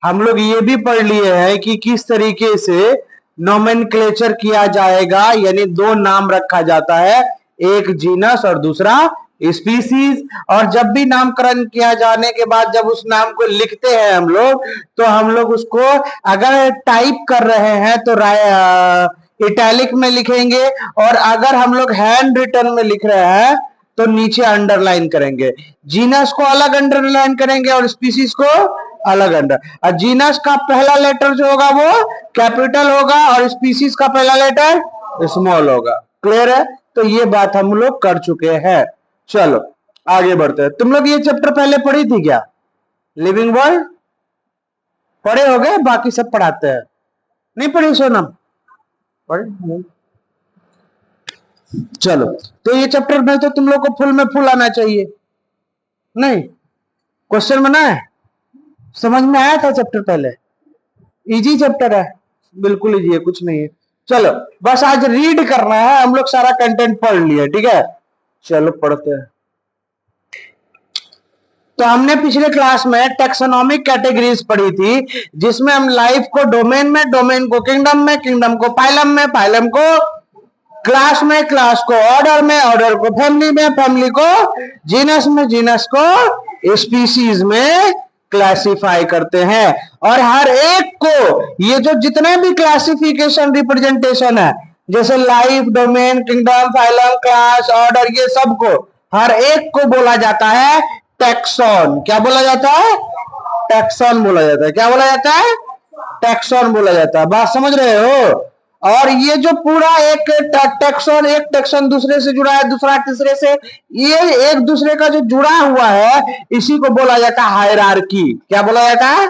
हम लोग ये भी पढ़ लिए हैं कि किस तरीके से नोमेनक्लेचर किया जाएगा, यानी दो नाम रखा जाता है, एक जीनस और दूसरा स्पीसीज। और जब भी नामकरण किया जाने के बाद जब उस नाम को लिखते हैं हम लोग, तो हम लोग उसको अगर टाइप कर रहे हैं तो इटैलिक में लिखेंगे, और अगर हम लोग हैंड रिटन में लिख रहे हैं तो नीचे अंडरलाइन करेंगे। जीनस को अलग अंडरलाइन करेंगे और स्पीसीज को अलग अंडर। और जीनस का पहला लेटर जो होगा वो कैपिटल होगा और स्पीसीज का पहला लेटर स्मॉल होगा। क्लियर है? तो ये बात हम लोग कर चुके हैं। चलो आगे बढ़ते हैं। तुम लोग ये चैप्टर पहले पढ़ी थी क्या? लिविंग वर्ल्ड पढ़े हो गए? बाकी सब पढ़ाते हैं, नहीं पढ़ी सोनम? पढ़े? चलो, तो ये चैप्टर में तो तुम लोग को फुल में फुल आना चाहिए। नहीं, क्वेश्चन बना है? समझ में आया था चैप्टर पहले? इजी चैप्टर है, बिल्कुल इजी है, कुछ नहीं है। चलो बस आज रीड करना है, हम लोग सारा कंटेंट पढ़ लिया, ठीक है? चलो पढ़ते हैं। तो हमने पिछले क्लास में टेक्सोनॉमिक कैटेगरीज पढ़ी थी, जिसमें हम लाइफ को डोमेन में, डोमेन को किंगडम में, किंगडम को फाइलम में, फाइलम को क्लास में, क्लास को ऑर्डर में, ऑर्डर को फैमिली में, फैमिली को जीनस में, जीनस को स्पीसीज में क्लासिफाई करते हैं। और हर एक को ये जो जितने भी क्लासिफिकेशन रिप्रेजेंटेशन है, जैसे life, domain, kingdom, phylum, class, order, ये सब को हर एक को बोला जाता है टैक्सॉन। क्या बोला जाता है? टैक्सॉन बोला जाता है। क्या बोला जाता है? टैक्सॉन बोला जाता है। बात समझ रहे हो? और ये जो पूरा एक टैक्सॉन दूसरे से जुड़ा है, दूसरा तीसरे से, ये एक दूसरे का जो जुड़ा हुआ है, इसी को बोला जाता है हायरार्की। क्या बोला जाता है?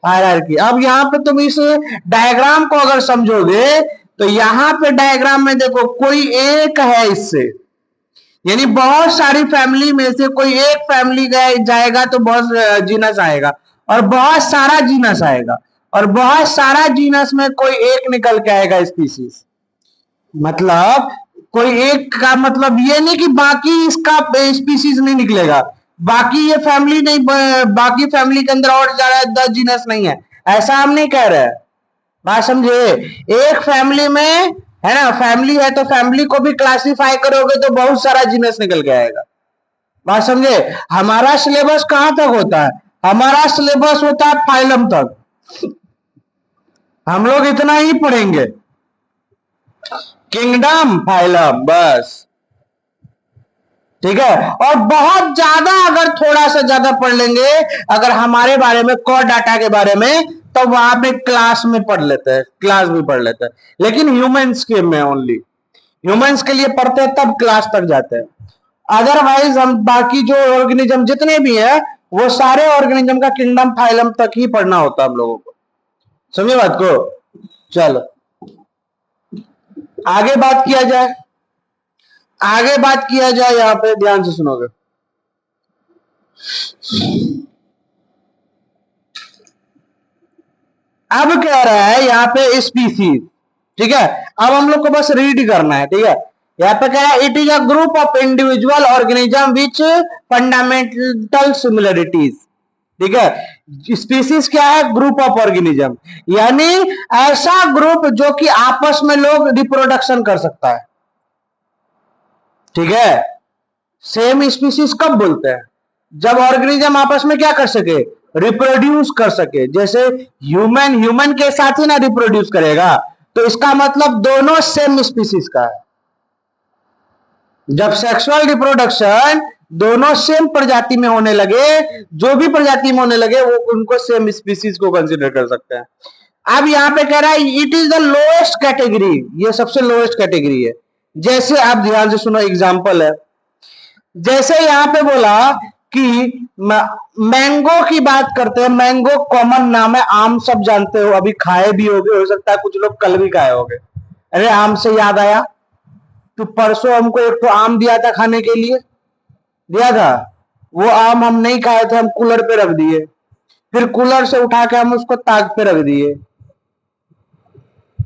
हायरार्की। अब यहाँ पे तुम इस डायग्राम को अगर समझोगे तो यहाँ पे डायग्राम में देखो, कोई एक है इससे, यानी बहुत सारी फैमिली में से कोई एक फैमिली जाएगा तो बहुत जीनस आएगा, और बहुत सारा जीनस आएगा, और बहुत सारा जीनस में कोई एक निकल के आएगा स्पीसीज। मतलब कोई एक का मतलब ये नहीं कि बाकी इसका स्पीसीज नहीं निकलेगा, बाकी ये फैमिली नहीं, बाकी फैमिली के अंदर और ज्यादा 10 जीनस नहीं है, ऐसा हम नहीं कह रहे। बात समझे? एक फैमिली में है ना, फैमिली है तो फैमिली को भी क्लासिफाई करोगे तो बहुत सारा जीनस निकल के आएगा। बात समझे? हमारा सिलेबस कहां तक होता है? हमारा सिलेबस होता है फाइलम तक, हम लोग इतना ही पढ़ेंगे, किंगडम, फाइलम, बस। ठीक है? और बहुत ज्यादा अगर थोड़ा सा ज्यादा पढ़ लेंगे अगर हमारे बारे में, कोर डाटा के बारे में, तो वहां पे क्लास में पढ़ लेते हैं, क्लास भी पढ़ लेते हैं, लेकिन ह्यूमंस के में ओनली, ह्यूमंस के लिए पढ़ते हैं तब क्लास तक जाते हैं। अदरवाइज हम बाकी जो ऑर्गेनिज्म जितने भी है, वो सारे ऑर्गेनिज्म का किंगडम, फाइलम तक ही पढ़ना होता है हम लोगों को। समझे बात को? चलो आगे बात किया जाए, आगे बात किया जाए, यहां पे ध्यान से सुनोगे। अब कह रहा है यहाँ पे स्पीसीज, ठीक है? अब हम लोग को बस रीड करना है, ठीक है? यहाँ पे कह रहा है it is a group of individual organism which fundamental similarities. ठीक है? स्पीसीज क्या है? ग्रुप ऑफ ऑर्गेनिज्म, यानी ऐसा ग्रुप जो कि आपस में लोग रिप्रोडक्शन कर सकता है। ठीक है? सेम स्पीसीज कब बोलते हैं? जब ऑर्गेनिज्म आपस में क्या कर सके? रिप्रोड्यूस कर सके। जैसे ह्यूमन ह्यूमन के साथ ही ना रिप्रोड्यूस करेगा, तो इसका मतलब दोनों सेम स्पीसीज का है। जब सेक्सुअल रिप्रोडक्शन दोनों सेम प्रजाति में होने लगे, जो भी प्रजाति में होने लगे, वो उनको सेम स्पीसीज को कंसीडर कर सकते हैं। अब यहां पे कह रहा है it is the lowest category, ये सबसे लोएस्ट कैटेगरी है। जैसे आप ध्यान से सुनो, एग्जांपल है, जैसे यहां पे बोला कि मैंगो की बात करते हैं, मैंगो कॉमन नाम है, आम सब जानते हो, अभी खाए भी होगे, हो सकता है कुछ लोग कल भी खाए होगे। अरे आम से याद आया, तो परसों हमको एक तो आम दिया था खाने के लिए, दिया था, वो आम हम नहीं खाए थे, हम कूलर पे रख दिए, फिर कूलर से उठा के हम उसको ताक पे रख दिए,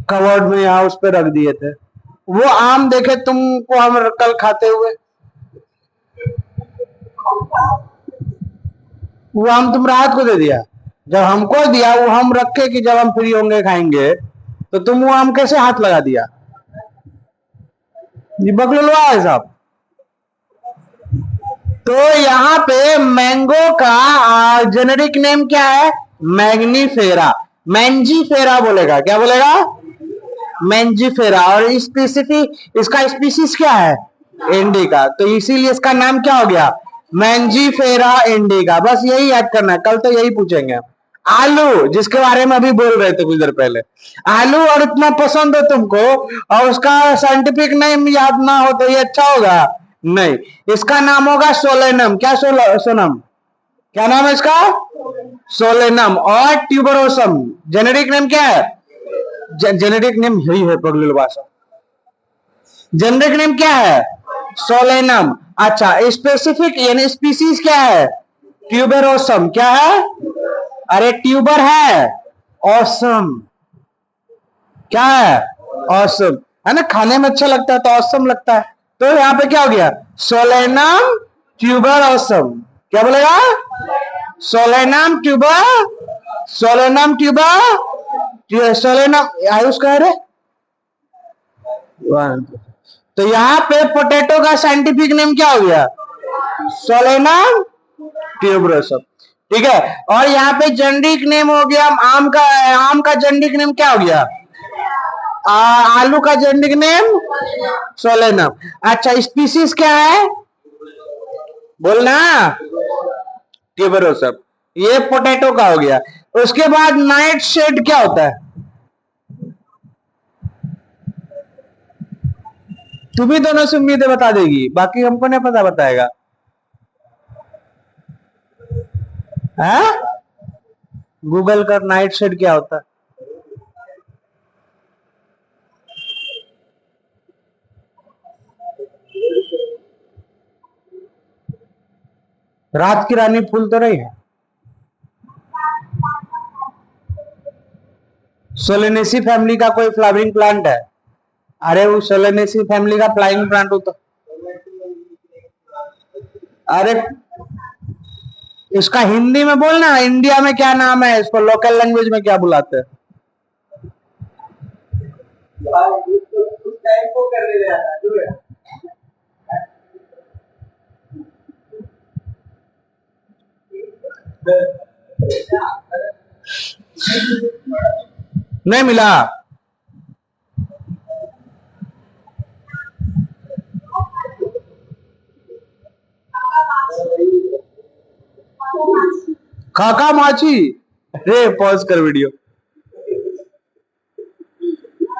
कवर्ड में यहाँ उस पे रख दिए थे। वो आम देखे तुमको हम कल खाते हुए, वो आम तुम राहत को दे दिया, जब हमको दिया वो हम रखे कि जब हम फ्री होंगे खाएंगे, तो तुम वो आम कैसे हाथ लगा दिया? ये बकलवा है साहब। तो यहाँ पे मैंगो का जेनेरिक नेम क्या है? मैग्नीफेरा। मैंजीफेरा बोलेगा, क्या बोलेगा? मैंजीफेरा। और स्पेसिफिक इसका स्पीसीज क्या है? इंडिका। तो इसीलिए इसका नाम क्या हो गया? Mangifera indica. बस यही याद करना है, कल तो यही पूछेंगे। आलू, जिसके बारे में अभी बोल रहे थे कुछ देर पहले, आलू और इतना पसंद है तुमको, और उसका साइंटिफिक नेम याद ना हो तो ये अच्छा होगा? नहीं, इसका नाम होगा सोलेनम। क्या सोनम? क्या नाम है इसका? सोलेनम। और ट्यूबरोसम। जेनेरिक नेम क्या है? जेनेरिक नेम यही है पगलू भाषा। जेनेरिक नेम क्या है? सोलेनम। अच्छा, स्पेसिफिक यानी स्पीसीज क्या है? ट्यूबरोसम। क्या है? अरे ट्यूबर है, ऑसम। क्या है? ऑसम है ना, खाने में अच्छा लगता है तो ऑसम लगता है। तो यहाँ पे क्या हो गया? Solanum tuber awesome. क्या बोलेगा? Solanum tuber, Solanum tuber, Solanum Ayush कह रहे। तो यहाँ पे पोटैटो का साइंटिफिक नेम क्या हो गया? Solanum tuberosum. ठीक है। और यहाँ पे जेनेरिक नेम हो गया आम का। आम का जेनेरिक नेम क्या हो गया? आलू का जेनेरिक नेम सोलेनम। अच्छा, स्पीसीज क्या है? बोलना। ट्यूबरोसम। ये पोटैटो का हो गया। उसके बाद नाइट शेड क्या होता है? तुम्हें दोनों से उम्मीदें बता देगी, बाकी हमको नहीं पता बताएगा। है? गूगल कर, नाइट शेड क्या होता है? रात की रानी फूल तो नहीं है? सोलेनेसी फैमिली का कोई फ्लावरिंग प्लांट है? अरे वो सोलेनेसी फैमिली का फ्लाइंग प्लांट होता। अरे इसका हिंदी में बोलना, इंडिया में क्या नाम है इसको, लोकल लैंग्वेज में क्या बुलाते हैं? नहीं मिला? खाका माची। अरे पॉज कर वीडियो।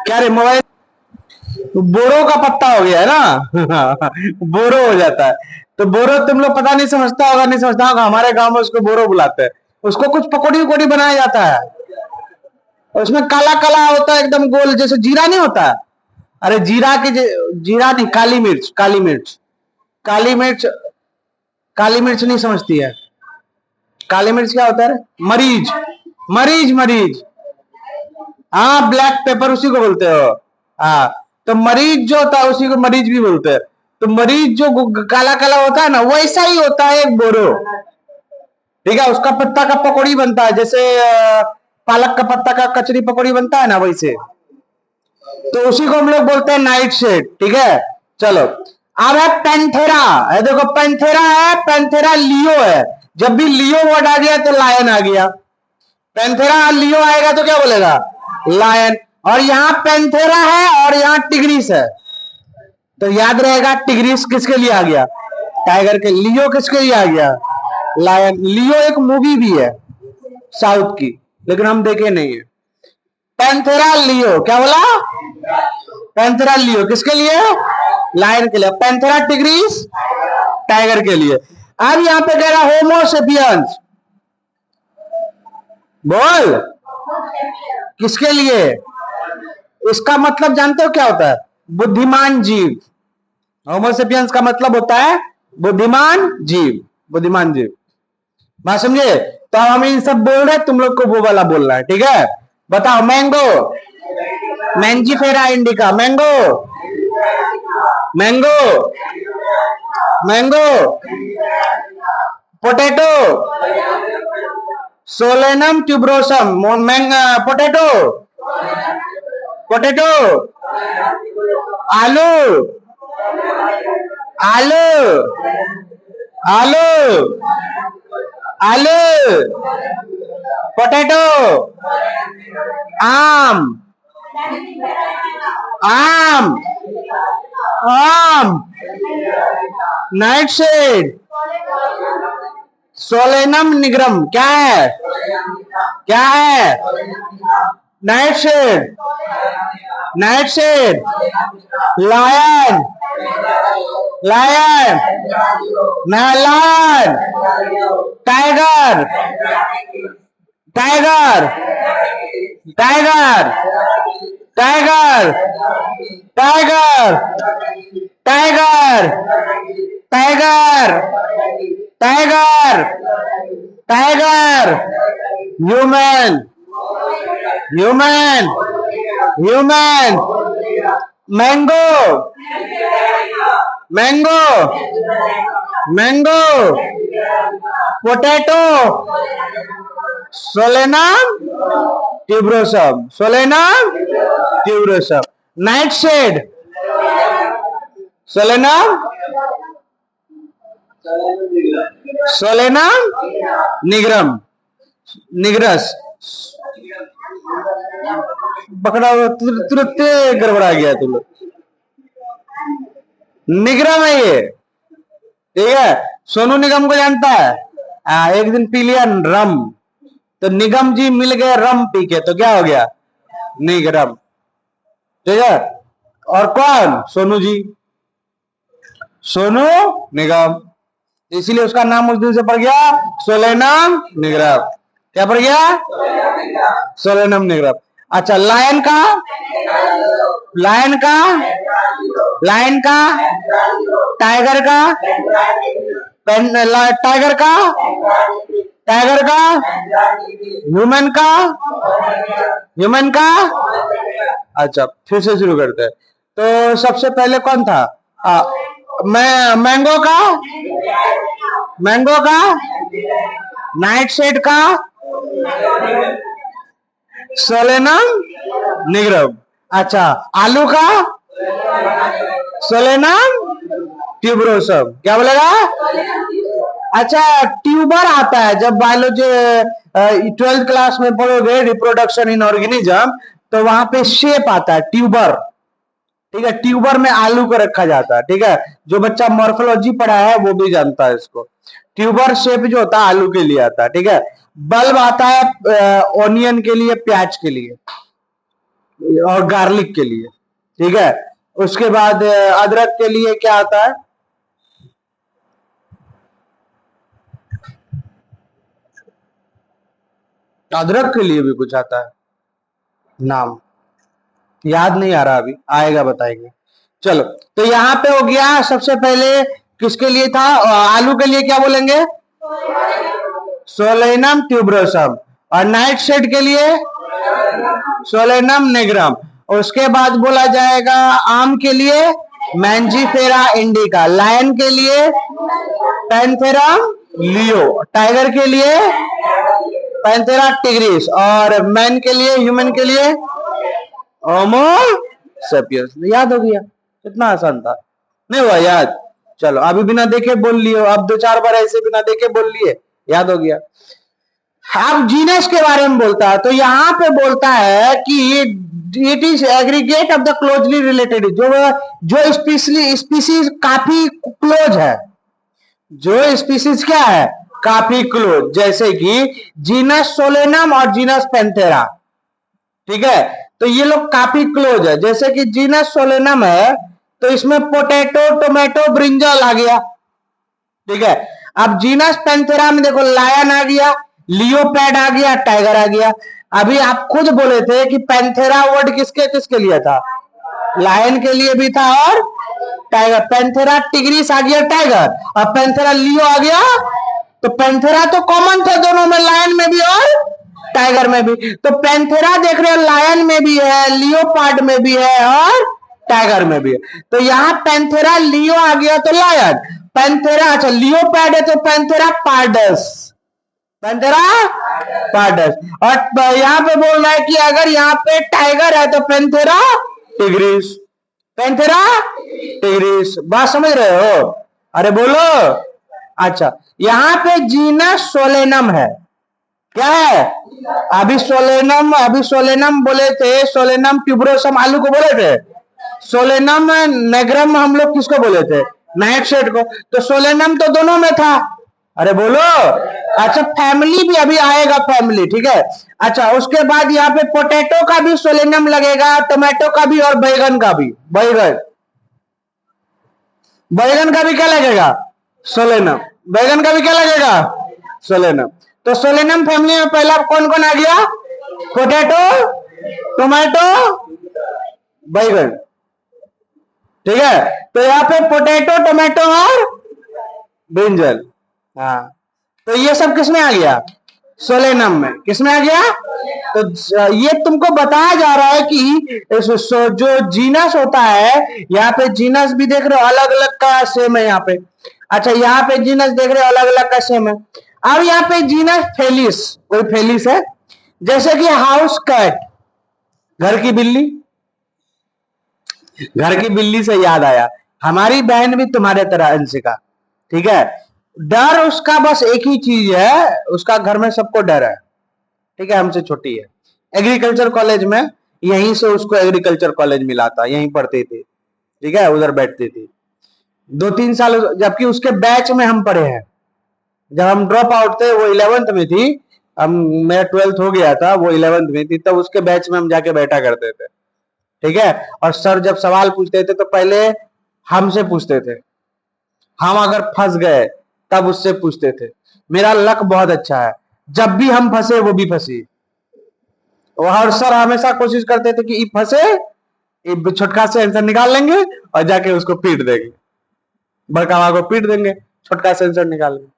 क्या रे मोबाइल? बोरो का पत्ता हो गया है ना। बोरो हो जाता है। तो बोरो तुम लोग पता नहीं समझता होगा, नहीं समझता होगा, हमारे गांव में उसको बोरो बुलाते हैं। उसको कुछ पकौड़ी वकौड़ी बनाया जाता है, और उसमें काला काला होता है एकदम गोल, जैसे जीरा नहीं होता है। अरे जीरा की जीरा नहीं, काली मिर्च, काली मिर्च। काली मिर्च, काली मिर्च नहीं समझती है? काली मिर्च क्या होता है? मरीज, मरीज, मरीज। हाँ, ब्लैक पेपर उसी को बोलते हो। हाँ, तो मरीज जो होता है उसी को मरीज भी बोलते हैं। तो मरीज जो काला काला होता है ना, वैसा ही होता है एक बोरो। ठीक है, उसका पत्ता का पकौड़ी बनता है, जैसे पालक का पत्ता का कचरी पकौड़ी बनता है ना, वैसे। तो उसी को हम लोग बोलते हैं नाइट शेड। ठीक है, चलो। अब है पेंथेरा। है, देखो पेंथेरा है, पेंथेरा लियो है। जब भी लियो वर्ड आ गया तो लायन आ गया। पेंथेरा लियो आएगा तो क्या बोलेगा? लायन। और यहाँ पेंथेरा है और यहाँ टिग्रिस है, तो याद रहेगा टिग्रिस किसके लिए आ गया? टाइगर के। लियो किसके लिए आ गया? लायन। लियो एक मूवी भी है साउथ की, लेकिन हम देखे नहीं है। पैंथेरा लियो, क्या बोला? पैंथेरा लियो किसके लिए? लायन के लिए। पैंथेरा टिग्रिस टाइगर के लिए। अब यहां पे कह रहा होमोसेपियंस। बोल, किसके लिए? इसका मतलब जानते हो क्या होता है? बुद्धिमान जीव। होमोसेपियंस का मतलब होता है बुद्धिमान जीव, बुद्धिमान जीव। बात समझे? तो हम इन सब बोल रहे, तुम लोग को वो वाला बोलना है। ठीक है, बताओ। Mango, Mangifera indica. Mango, mango, mango. Potato, solanum tuberosum, potato, potato, आलू, आलू, आलू, आलू, पोटैटो, आम, आम, आम, नाइटशेड, सोलेनम निग्रम, क्या है, क्या है, nightshade, nightshade, lion, lion, lion, tiger, tiger, tiger, tiger, tiger, tiger, tiger, tiger, tiger, human, human, human, mango, mango, mango, potato, solanum tuberosum, solanum tuberosum, nightshade, solanum, solanum nigrum, निग्रस, पकड़ा तुरंत गड़बड़ा गया तुम लोग। निग्रम है ये, ठीक है। सोनू निगम को जानता है, एक दिन पी लिया रम, तो निगम जी मिल गए रम पी के, तो क्या हो गया, निग्रम, ठीक है। और कौन, सोनू जी, सोनू निगम, इसीलिए उसका नाम उस दिन से पड़ गया सोलेनम निग्रम। क्या पड़ गया, सोलेनम निग्रम। अच्छा, लायन का, लायन का, लायन का, टाइगर का, टाइगर का, टाइगर का, ह्यूमन का, ह्यूमन का। अच्छा, फिर से शुरू करते हैं। तो सबसे पहले कौन था, मैंगो का, मैंगो का, नाइटशेड का, सोलेनम निग्रम। अच्छा, आलू का, सोलेनम ट्यूबरोसम, क्या बोलेगा। अच्छा, ट्यूबर आता है जब बायोलॉजी 12th क्लास में पढ़ोगे, रिप्रोडक्शन इन ऑर्गेनिज्म, तो वहां पे शेप आता है ट्यूबर, ठीक है। ट्यूबर में आलू को रखा जाता है, ठीक है। जो बच्चा मॉर्फोलॉजी पढ़ा है वो भी जानता है इसको। ट्यूबर शेप जो होता है आलू के लिए आता है, ठीक है। बल्ब आता है ऑनियन के लिए, प्याज के लिए और गार्लिक के लिए, ठीक है। उसके बाद अदरक के लिए क्या आता है, अदरक के लिए भी कुछ आता है, नाम याद नहीं आ रहा, अभी आएगा बताएंगे। चलो, तो यहां पे हो गया सबसे पहले किसके लिए था, आलू के लिए क्या बोलेंगे, सोलेनम ट्यूबरोसम, और नाइटशेड के लिए सोलेनम निग्रम। उसके बाद बोला जाएगा आम के लिए मैंजीफेरा इंडिका, लायन के लिए पैंथेरम लियो, टाइगर के लिए पैंथेरा टिग्रिस, और मैन के लिए, ह्यूमन के लिए होमो सेपियंस। याद हो गया, कितना आसान था, नहीं हुआ याद। चलो, अभी बिना देखे बोल लिए, अब 2-4 बार ऐसे बिना देखे बोल लिए, याद हो गया। अब जीनस के बारे में बोलता है, तो यहां पे बोलता है कि it is aggregate of the closely related, जो स्पीसीज काफी क्लोज है, जो स्पीसीज क्या है, काफी क्लोज, जैसे कि जीनस सोलेनम और जीनस पैंथेरा, ठीक है। तो ये लोग काफी क्लोज है, जैसे कि जीनस सोलेनम है तो इसमें पोटैटो, टोमेटो, ब्रिंजल आ गया, ठीक है। अब जीनस पैंथेरा में देखो, लायन आ गया, लियोपैड आ गया, टाइगर आ गया। अभी आप खुद बोले थे कि पैंथेरा वर्ड किसके किसके लिए था, लायन के लिए भी था और टाइगर। पैंथेरा टिग्रिस आ गया टाइगर, और पैंथेरा लियो आ गया, तो पैंथेरा तो कॉमन था दोनों में, लायन में भी और टाइगर में भी। तो पैंथेरा देख रहे हो, लायन में भी है, लियोपार्ड में भी है और टाइगर में भी है। तो यहाँ पैंथेरा लियो आ गया तो लायन, पैंथेरा, अच्छा लियोपैड है तो पैंथेरा पार्डस, पैंथेरा पार्डस। और यहाँ पे बोल रहा है कि अगर यहाँ पे टाइगर है तो पेंथेरा टिग्रिस, पेंथेरा टिग्रिस। बात समझ रहे हो? अरे बोलो। अच्छा, यहाँ पे जीनस सोलेनम है। क्या है? अभी सोलेनम बोले थे, सोलेनम ट्यूबरोसम आलू को बोले थे, सोलेनम नेग्रम हम लोग किसको बोले थे? नाइटशेड को। तो सोलेनम तो दोनों में था। अरे बोलो। अच्छा, फैमिली भी अभी आएगा, फैमिली, ठीक है। अच्छा, उसके बाद यहाँ पे पोटैटो का भी सोलेनम लगेगा, टोमेटो का भी और बैगन का भी। बैगन का भी क्या लगेगा? सोलेनम। बैगन का भी क्या लगेगा? सोलेनम। तो सोलेनम फैमिली में पहला कौन कौन आ गया? पोटैटो, टोमेटो, बैगन, ठीक है। तो यहाँ पे पोटैटो, टोमेटो और ब्रिंजल। हाँ, तो ये सब किसमें आ गया? सोलेनम में। किसमें आ गया? तो ये तुमको बताया जा रहा है कि जो जीनस होता है, यहाँ पे जीनस भी देख रहे हो अलग अलग का सेम है यहाँ पे। अच्छा, यहाँ पे जीनस देख रहे हो अलग अलग का सेम है। अब यहाँ पे जीनस फेलिस, कोई फेलिस है, जैसे कि हाउस कैट, घर की बिल्ली। घर की बिल्ली से याद आया, हमारी बहन भी तुम्हारे तरह अंशिका, ठीक है। डर उसका बस एक ही चीज है, उसका घर में सबको डर है, ठीक है, हमसे छोटी है। एग्रीकल्चर कॉलेज में, यहीं से उसको एग्रीकल्चर कॉलेज मिला था, यहीं पढ़ती थी, ठीक है, उधर बैठती थी 2-3 साल, जबकि उसके बैच में हम पढ़े हैं। जब हम ड्रॉप आउट थे, वो 11th में थी, हम, मेरा 12th हो गया था, वो 11th में थी, तब उसके बैच में हम जाके बैठा करते थे, ठीक है। और सर जब सवाल पूछते थे तो पहले हमसे पूछते थे, हम अगर फंस गए तब उससे पूछते थे। मेरा लक बहुत अच्छा है, जब भी हम फंसे वो भी फंसी। और सर हमेशा कोशिश करते थे कि फंसे, छोटका से आंसर निकाल लेंगे और जाके उसको पीट देंगे, बड़का को पीट देंगे, छोटका से आंसर निकाल लेंगे।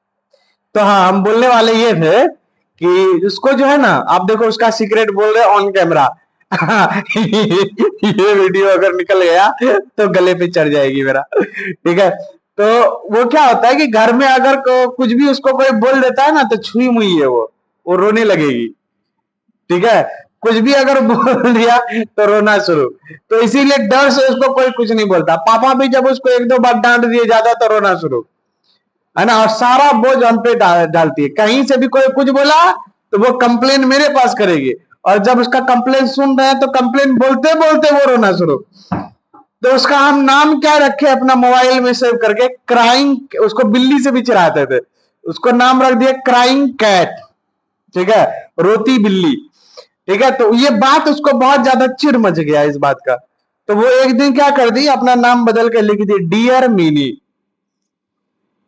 तो हाँ, हम बोलने वाले ये थे कि उसको जो है ना, आप देखो उसका सीक्रेट बोल रहे ऑन कैमरा। ये वीडियो अगर निकल गया तो गले पे चढ़ जाएगी मेरा, ठीक है। तो वो क्या होता है कि घर में अगर कुछ भी उसको कोई बोल देता है ना, तो छुई मुई है वो रोने लगेगी, ठीक है। कुछ भी अगर बोल दिया तो रोना शुरू। तो इसीलिए डर से उसको कोई कुछ नहीं बोलता। पापा भी जब उसको 1-2 बार डांट दिए जाता तो रोना शुरू, है ना। और सारा बोझ हम पे डालती है। कहीं से भी कोई कुछ बोला तो वो कंप्लेन मेरे पास करेगी, और जब उसका कंप्लेन सुन रहे हैं तो कंप्लेन बोलते बोलते वो रोना शुरू। तो उसका हम नाम क्या रखे अपना मोबाइल में सेव करके? क्राइंग। उसको बिल्ली से भी चिढ़ाते थे, उसको नाम रख दिया क्राइंग कैट, ठीक है, रोती बिल्ली, ठीक है। तो ये बात उसको बहुत ज्यादा चिढ़ मच गया इस बात का। तो वो एक दिन क्या कर दी, अपना नाम बदल के लिख दी डियर मिनी।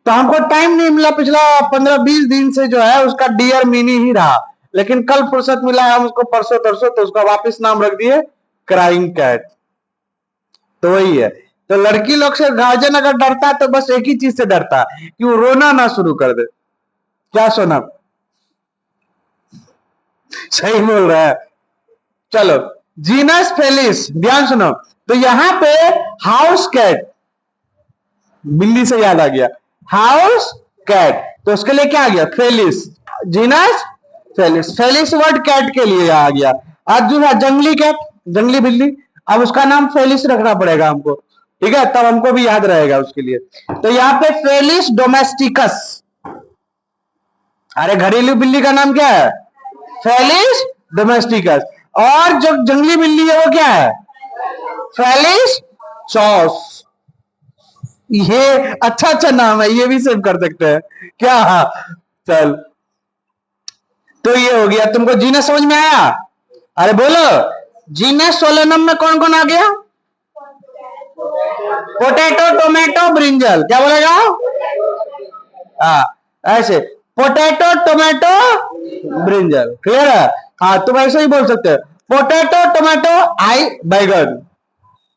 तो हमको टाइम नहीं मिला, पिछला 15-20 दिन से जो है उसका डियर मिनी ही रहा। लेकिन कल फुर्सत मिला हम उसको, परसों तरसों, तो उसका वापस नाम रख दिए क्राइंग कैट। तो वही है। तो लड़की लोग से गार्जियन अगर डरता है तो बस एक ही चीज से डरता है कि वो रोना ना शुरू कर दे। क्या सोना? सही बोल रहा है। चलो, जीनस फेलिस, ध्यान सुनो। तो यहां पे हाउस कैट, बिल्ली से याद आ गया, हाउस कैट, तो उसके लिए क्या आ गया? Felis. Genus Felis, Felis word cat के लिए आ गया। आज जो है जंगली कैट, जंगली बिल्ली, अब उसका नाम फेलिस रखना पड़ेगा हमको, ठीक है, तब हमको भी याद रहेगा उसके लिए। तो यहाँ पे फेलिस डोमेस्टिकस, अरे घरेलू बिल्ली का नाम क्या है? Felis domesticus. और जो जंगली बिल्ली है वो क्या है? Felis chaus. ये अच्छा अच्छा नाम है, ये भी सेव कर सकते हैं क्या? चल, तो ये हो गया। तुमको जीनस समझ में आया? अरे बोलो। जीनस सोलेनम में कौन कौन आ गया? Potato, tomato, brinjal. क्या बोलेगा? हाँ, ऐसे पोटैटो, टोमेटो, ब्रिंजल। क्लियर है? हाँ, तुम ऐसे ही बोल सकते हो, पोटैटो, टोमेटो, आई, बैगन,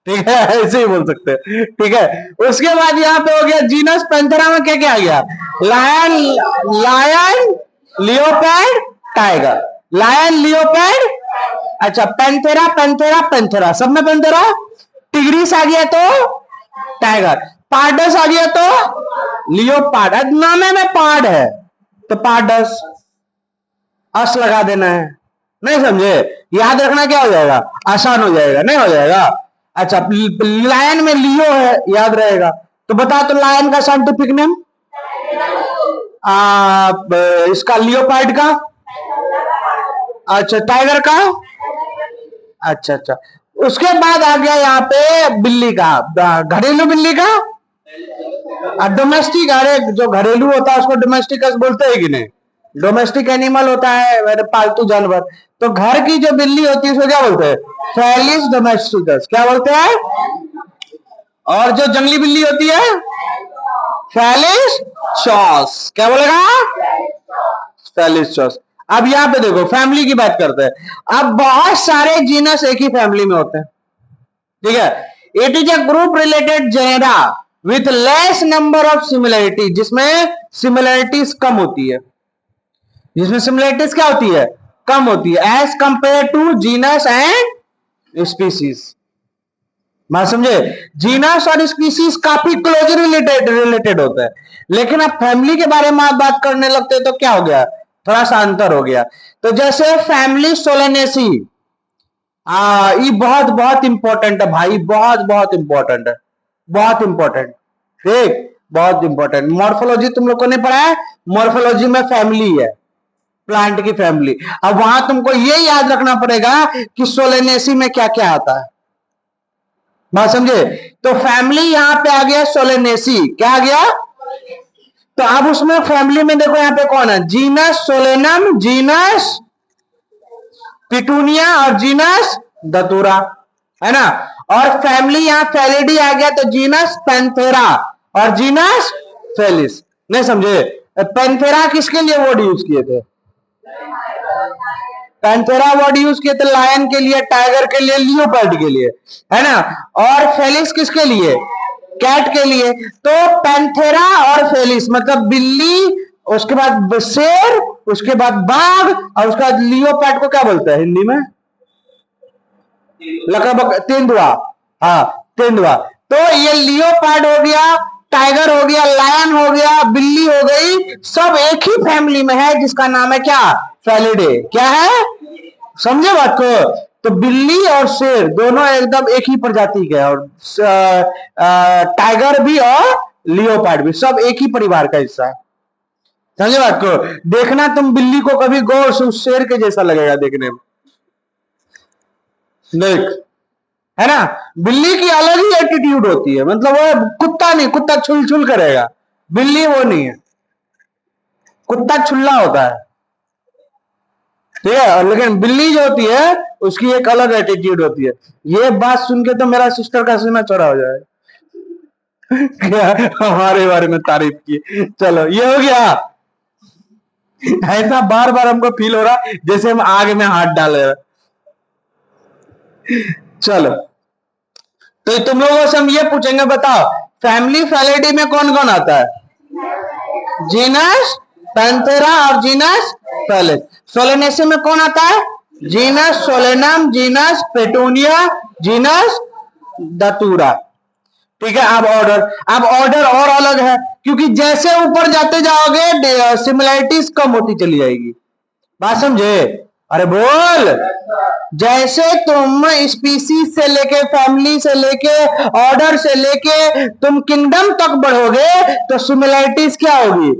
ठीक है, ऐसे ही बोल सकते हैं, ठीक है। उसके बाद यहाँ पे हो गया जीनस पैंथेरा में क्या क्या आ गया? Lion, lion, leopard, tiger. Lion, leopard, अच्छा, पैंथेरा, पैंथेरा, पैंथेरा, सब में पैंथेरा। टिग्रिस आ गया तो टाइगर, पार्डस आ गया तो लियोपार्ड, नामे में पार्ड है तो पार्डस। अस लगा देना है, नहीं समझे? याद रखना क्या हो जाएगा, आसान हो जाएगा, नहीं हो जाएगा? अच्छा, लायन में लियो है, याद रहेगा। तो बता, तो लायन का साइंटिफिक नेम, इसका लियोपार्ड का, अच्छा टाइगर का, अच्छा अच्छा। उसके बाद आ गया यहाँ पे बिल्ली का, घरेलू बिल्ली का, डोमेस्टिक। अरे जो घरेलू होता है उसको डोमेस्टिकस बोलते हैं कि नहीं? डोमेस्टिक एनिमल होता है, मेरे पालतू जानवर। तो घर की जो बिल्ली होती है उसको क्या बोलते हैं? Felis domesticus. क्या बोलते हैं? और जो जंगली बिल्ली होती है, फेलिस चॉस। क्या बोलेगा? फेलिस चॉस। अब यहाँ पे देखो, फैमिली की बात करते हैं। अब बहुत सारे जीनस एक ही फैमिली में होते हैं, ठीक है? It is a group related genera with less number of similarity, जिसमें सिमिलरिटीज कम होती है, जिसमें सिमिलरिटीज क्या होती है? कम होती है, as compare to genus and species. बात समझे? जीनस और स्पीसीज काफी क्लोजली रिलेटेड होता है, लेकिन अब फैमिली के बारे में आप बात करने लगते हैं तो क्या हो गया, थोड़ा सा अंतर हो गया। तो जैसे फैमिली सोलेनेसी, ये बहुत बहुत इंपॉर्टेंट है भाई, बहुत बहुत इंपॉर्टेंट है, बहुत इंपॉर्टेंट, ठीक, बहुत इंपॉर्टेंट। मॉर्फोलॉजी तुम लोग को नहीं पढ़ा है? मॉर्फोलॉजी में फैमिली है, प्लांट की फैमिली। अब वहां तुमको ये याद रखना पड़ेगा कि सोलेनेसी में क्या क्या आता है, बात समझे? तो फैमिली यहां पे आ गया सोलेनेसी, क्या आ गया? तो अब उसमें फैमिली में देखो यहां पे कौन है, जीनस सोलेनम, जीनस पिटूनिया और जीनस दतूरा, है ना? और फैमिली यहां फेलिडी आ गया, तो जीनस पैंथेरा और जीनस फेलिस। नहीं समझे? पैंथेरा किसके लिए वर्ड यूज किए थे? पैंथेरा वर्ड यूज किए थे लायन के लिए, टाइगर के लिए, लियोपार्ड के लिए, है ना? और फेलिस किसके लिए? कैट के लिए। तो पैंथेरा और फेलिस मतलब बिल्ली, उसके बाद शेर, उसके बाद बाघ, और उसके बाद लियोपार्ड को क्या बोलते हैं हिंदी में? लगभग तेंदुआ। हाँ, तेंदुआ। तो ये लियोपार्ड हो गया, टाइगर हो गया, लायन हो गया, बिल्ली हो गई, सब एक ही फैमिली में है जिसका नाम है क्या? फेलिडे। क्या है? समझे बात को? तो बिल्ली और शेर दोनों एकदम एक ही प्रजाति के, और टाइगर भी और लियोपार्ड भी सब एक ही परिवार का हिस्सा है। समझे बात को? देखना तुम बिल्ली को कभी गौर से, उस शेर के जैसा लगेगा देखने में, देख, है ना? बिल्ली की अलग ही एटीट्यूड होती है, मतलब वो कुत्ता नहीं, कुत्ता छुल छुल करेगा, बिल्ली वो नहीं है, कुत्ता छुल्ला होता है, ठीक है? लेकिन बिल्ली जो होती है उसकी एक अलग एटीट्यूड होती है। ये बात सुन के तो मेरा सिस्टर का सीना चौड़ा हो जाएगा। क्या हमारे बारे में तारीफ की। चलो ये हो गया। ऐसा बार बार हमको फील हो रहा जैसे हम आग में हाथ डाले। चलो, तो तुम लोगों से हम ये पूछेंगे, बताओ फैमिली फेलिडी में कौन कौन आता है? जीनस पैंथेरा और जीनस फेलिस। सोलेनेसी में कौन आता है? Genus Solanum, genus petunia, genus दतूरा। ठीक है? अब ऑर्डर और अलग है, क्योंकि जैसे ऊपर जाते जाओगे सिमिलरिटीज कम होती चली जाएगी। बात समझे? अरे बोल। जैसे तुम स्पीसीज से लेके, फैमिली से लेके, ऑर्डर से लेके तुम किंगडम तक बढ़ोगे तो सिमिलरिटीज क्या होगी?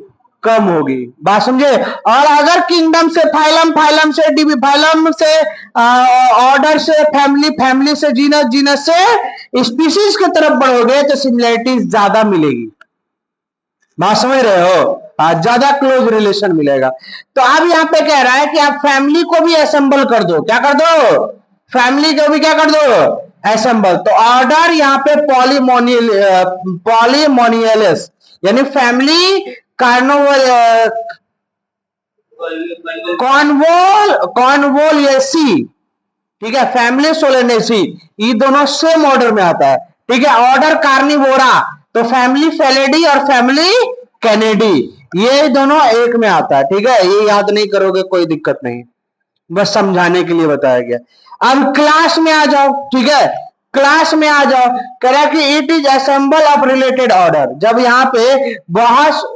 कम होगी। बात समझे? और अगर किंगडम से फाइलम, फाइलम से फाइलम से ऑर्डर से फैमिली, फैमिली से जीनस, जीनस से स्पीसीज की तरफ बढ़ोगे तो सिमिलरिटीज ज्यादा मिलेगी। बात समझ रहे हो? ज्यादा क्लोज रिलेशन मिलेगा। तो अब यहाँ पे कह रहा है कि आप फैमिली को भी असेंबल कर दो। क्या कर दो? फैमिली को भी क्या कर दो? असेंबल। तो ऑर्डर यहाँ पे पॉलीमोनियलिस, यानी फैमिली कार्नोवल, कॉन्वोलिएसी, ठीक है? फैमिली सोलेनेसी, ये दोनों सेम ऑर्डर में आता है, ठीक है? ऑर्डर कार्निवोरा, तो फैमिली फेलिडी और फैमिली कैनेडी, ये दोनों एक में आता है, ठीक है? ये याद नहीं करोगे कोई दिक्कत नहीं, बस समझाने के लिए बताया गया। अब क्लास में आ जाओ, ठीक है? क्लास में आ जाओ। कह रहा है कि it is assemble of related order. जब यहाँ पे बहुत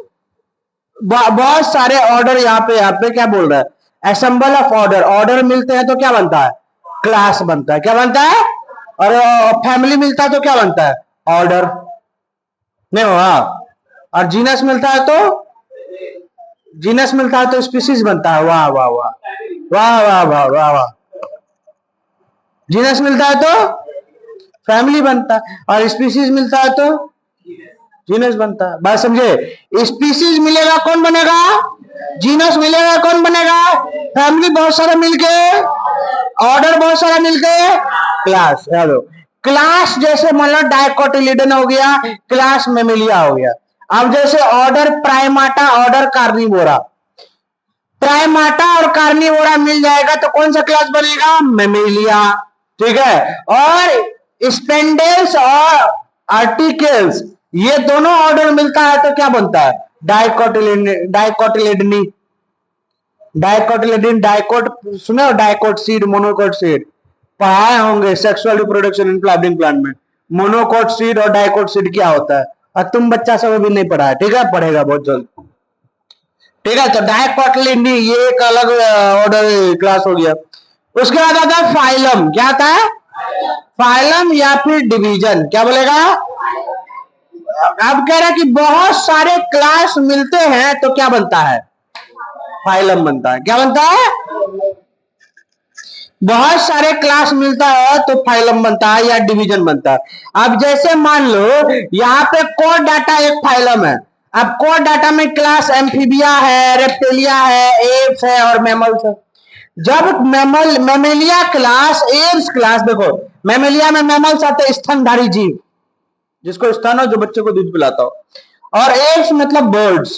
बहुत सारे ऑर्डर, यहाँ पे क्या बोल रहा है? असेंबल ऑफ ऑर्डर, ऑर्डर मिलते हैं तो क्या बनता है? क्लास बनता है। क्या बनता है? और फैमिली मिलता है तो क्या बनता है? ऑर्डर। नहीं हुआ? और जीनस मिलता है तो, जीनस मिलता है तो स्पीसीज बनता है। वाह वाह वाह वाह वाह वाह वाह वाह। जीनस मिलता है तो फैमिली बनता है, और स्पीसीज मिलता है तो जीनस बनता है। बात समझे? स्पीसीज मिलेगा कौन बनेगा? जीनस मिलेगा कौन बनेगा? फैमिली बहुत सारा मिलके, ऑर्डर बहुत सारा मिलके क्लास। याद हो, क्लास जैसे मान लो डायकोटिलिडन हो गया, क्लास मेमिलिया हो गया। अब जैसे ऑर्डर प्राइमाटा, ऑर्डर कार्निवोरा, प्राइमाटा और कार्निवोरा मिल जाएगा तो कौन सा क्लास बनेगा? मेमिलिया। ठीक है। और स्पेंडेल्स और आर्टिकल्स, ये दोनों ऑर्डर मिलता है तो क्या बनता है? डाइकोटिलिडनी। डाइकोटिलिडनी, डाइकोटिलिडन, डाइकोट सुने हो? डाइकोट सीड, मोनोकोट सीड पढ़ाए होंगे sexual reproduction in flowering plant में। मोनोकोट सीड और डाइकोट सीड क्या होता है? और तुम बच्चा सब अभी नहीं पढ़ा है, ठीक है, पढ़ेगा बहुत जल्द। ठीक है, तो डायकोटिलिडनी ये एक अलग ऑर्डर क्लास हो गया। उसके बाद आता है फाइलम। क्या आता है? फाइलम या फिर डिवीजन। क्या बोलेगा? अब कह रहा है कि बहुत सारे क्लास मिलते हैं तो क्या बनता है? फाइलम बनता है। क्या बनता है? बहुत सारे क्लास मिलता है तो फाइलम बनता है या डिवीजन बनता है। अब जैसे मान लो यहाँ पे कोड डाटा एक फाइलम है। अब कोड डाटा में क्लास एम्फीबिया है, रेप्टिलिया है, एप्स है और मैमल्स है। जब मेमेलिया क्लास, एप्स क्लास, देखो मेमेलिया में मैमल्स आते हैं, स्तनधारी जीव, जिसको स्तन हो, जो बच्चे को दूध पिलाता हो। और एप्स मतलब बर्ड्स।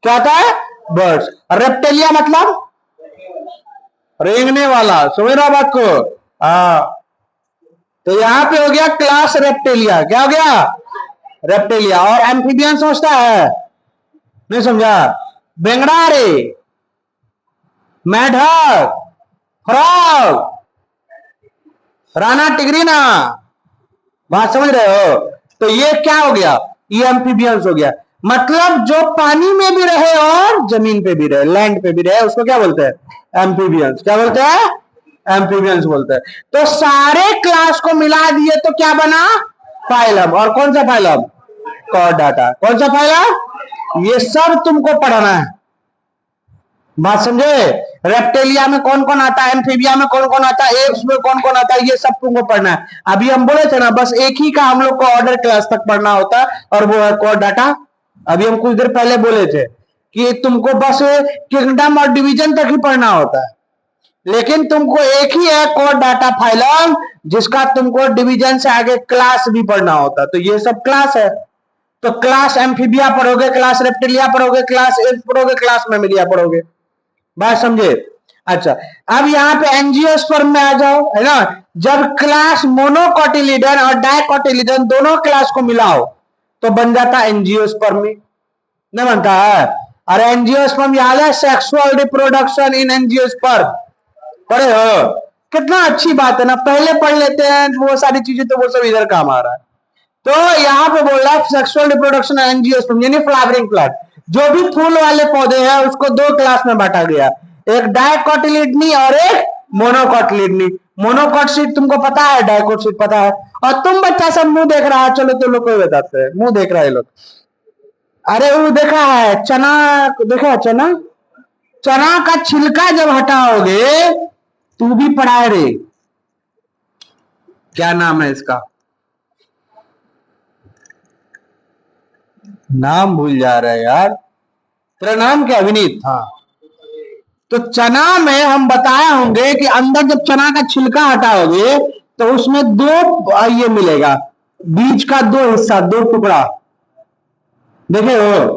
क्या होता है? बर्ड्स। रेप्टिलिया मतलब रेंगने वाला। समझ रहा बात को? हाँ। तो यहां पे हो गया क्लास रेप्टिलिया। क्या हो गया? रेप्टिलिया। और एम्फीबियन सोचता है, नहीं समझा? बेंगड़ा रे, मेढक, फ्रॉग, राना टिगरीना। बात समझ रहे हो? तो ये क्या हो गया? ये एम्फीबियंस हो गया। मतलब जो पानी में भी रहे और जमीन पे भी रहे, लैंड पे भी रहे, उसको क्या बोलते हैं? एम्फीबियंस। क्या बोलते हैं? एम्फीबियंस बोलते हैं। तो सारे क्लास को मिला दिए तो क्या बना? फाइलम। और कौन सा फाइलम? कॉर्डाटा। कौन सा फाइलम? ये सब तुमको पढ़ना है। बात समझे? रेप्टेलिया में कौन कौन आता है, एम्फीबिया में कौन कौन आता है, एप्स में कौन कौन आता है, ये सब तुमको पढ़ना है। अभी हम बोले थे ना, बस एक ही का हम लोग को ऑर्डर क्लास तक पढ़ना होता है, और वो है कोड डाटा। अभी हम कुछ देर पहले बोले थे कि तुमको बस किंगडम और डिवीजन तक ही पढ़ना होता है, लेकिन तुमको एक ही है कोड डाटा फाइलम, जिसका तुमको डिवीजन से आगे क्लास भी पढ़ना होता है। तो ये सब क्लास है। तो क्लास एम्फीबिया पढ़ोगे, क्लास रेप्टिलिया पढ़ोगे, क्लास एप्स पढ़ोगे, क्लास मेमिलिया पढ़ोगे। बात समझे? अच्छा, अब यहाँ पे एंजियोस्पर्म में आ जाओ, है ना। जब क्लास मोनोकोटिलिडन और डाइकोटिलिडन दोनों क्लास को मिलाओ तो बन जाता एंजियोस्पर्मी। नहीं बनता है? अरे एंजियोस्पर्म याद है? सेक्सुअल रिप्रोडक्शन इन एंजियोस्पर्म पढ़े हो? कितना अच्छी बात है ना, पहले पढ़ लेते हैं वो सारी चीजें तो वो सब इधर काम आ रहा है। तो यहाँ पे बोल रहा है सेक्सुअल रिप्रोडक्शन एंजियोस्पर्म यानी फ्लावरिंग प्लांट। जो भी फूल वाले पौधे हैं उसको दो क्लास में बांटा गया, एक डायकोटिलिडनी और एक मोनोकोटिलिडनी। मोनोकोट तुमको पता है, डायकोट पता है। और तुम बच्चा सब मुंह देख रहा है, चलो तुम लोग को बताते हैं, मुंह देख रहा है लोग। अरे वो देखा है चना, देखा है चना? चना का छिलका जब हटाओगे, तू भी पढ़ा है रे, क्या नाम है इसका? नाम भूल जा रहा है यार। तेरा नाम क्या? विनीत। हाँ। तो चना में हम बताए होंगे कि अंदर जब चना का छिलका हटाओगे तो उसमें दो ये मिलेगा, बीज का दो हिस्सा, दो टुकड़ा। देखे हो?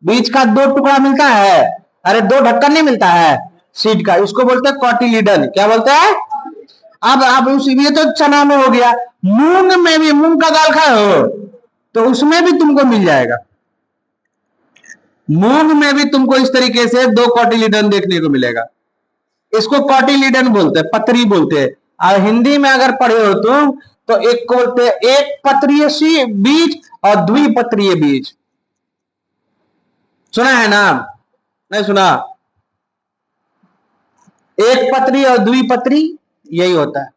बीज का दो टुकड़ा मिलता है। अरे दो ढक्कन नहीं मिलता है सीड का, इसको बोलते हैं कॉटिलीडन। क्या बोलते हैं? अब उस ये तो चना में हो गया। मूंग में भी, मूंग का दाल खाए हो तो उसमें भी तुमको मिल जाएगा। मूंग में भी तुमको इस तरीके से दो कॉटिलीडन देखने को मिलेगा। इसको कॉटिलीडन बोलते हैं, पतरी बोलते हैं। और हिंदी में अगर पढ़े हो तुम तो एक को बोलते हैं एक पत्रीय बीज और द्विपत्रीय बीज। सुना है नाम? नहीं सुना? एक पत्री और द्विपत्री, यही होता है